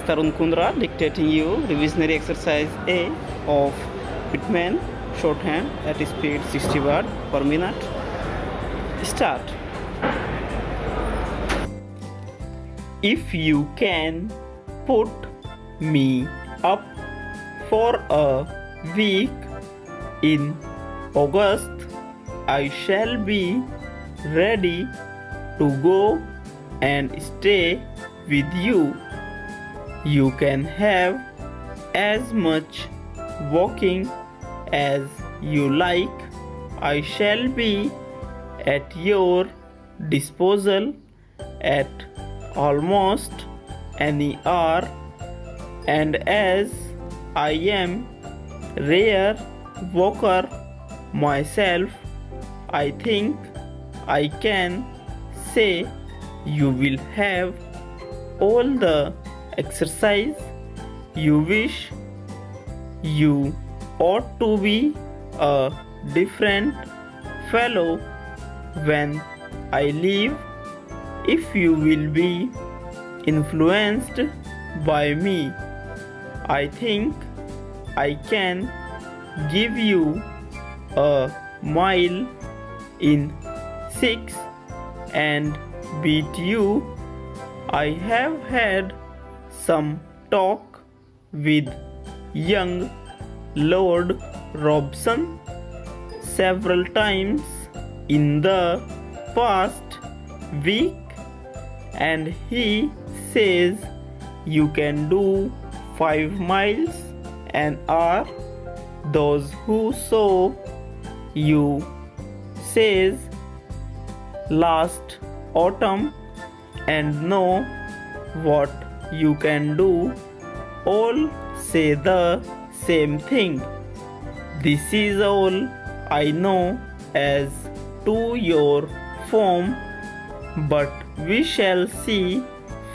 Tarun Kundra dictating you revisionary exercise A of Pitman shorthand at speed 60 word per minute. Start. If you can put me up for a week in August, I shall be ready to go and stay with you. You can have as much walking as you like. I shall be at your disposal at almost any hour, and as I am rare walker myself, I think I can say you will have all the exercise you wish. You ought to be a different fellow when I leave. If you will be influenced by me, I think I can give you a mile in 6 and beat you. I have had some talk with young Lord Robson several times in the past week, and he says you can do 5 miles an hour. Those who saw you says last autumn and know what you can do all say the same thing. This is all I know as to your form, but we shall see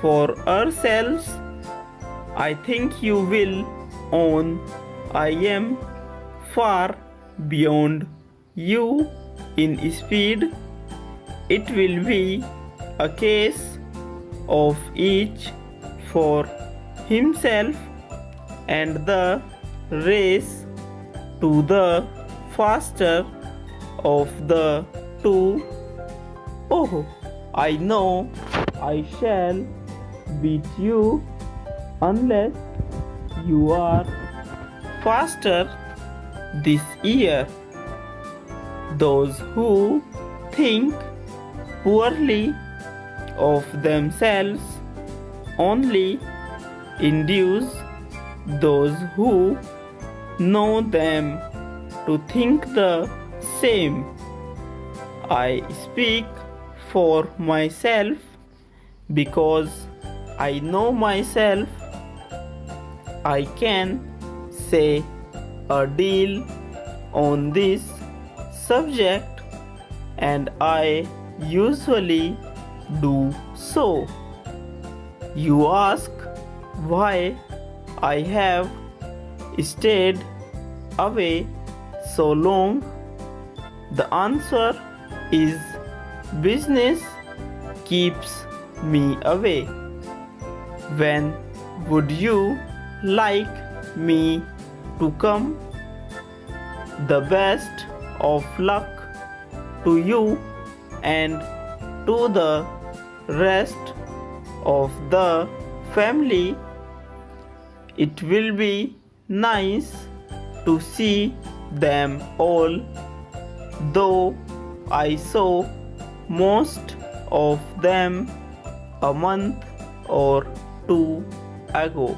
for ourselves. I think you will own I am far beyond you in speed. It will be a case of each for himself, and the race to the faster of the two. Oh, I know I shall beat you unless you are faster this year. Those who think poorly of themselves only induce those who know them to think the same. I speak for myself because I know myself. I can say a deal on this subject, and I usually do so. You ask why I have stayed away so long. The answer is business keeps me away. When would you like me to come? The best of luck to you and to the rest of the family. It will be nice to see them all, though I saw most of them a month or 2 ago.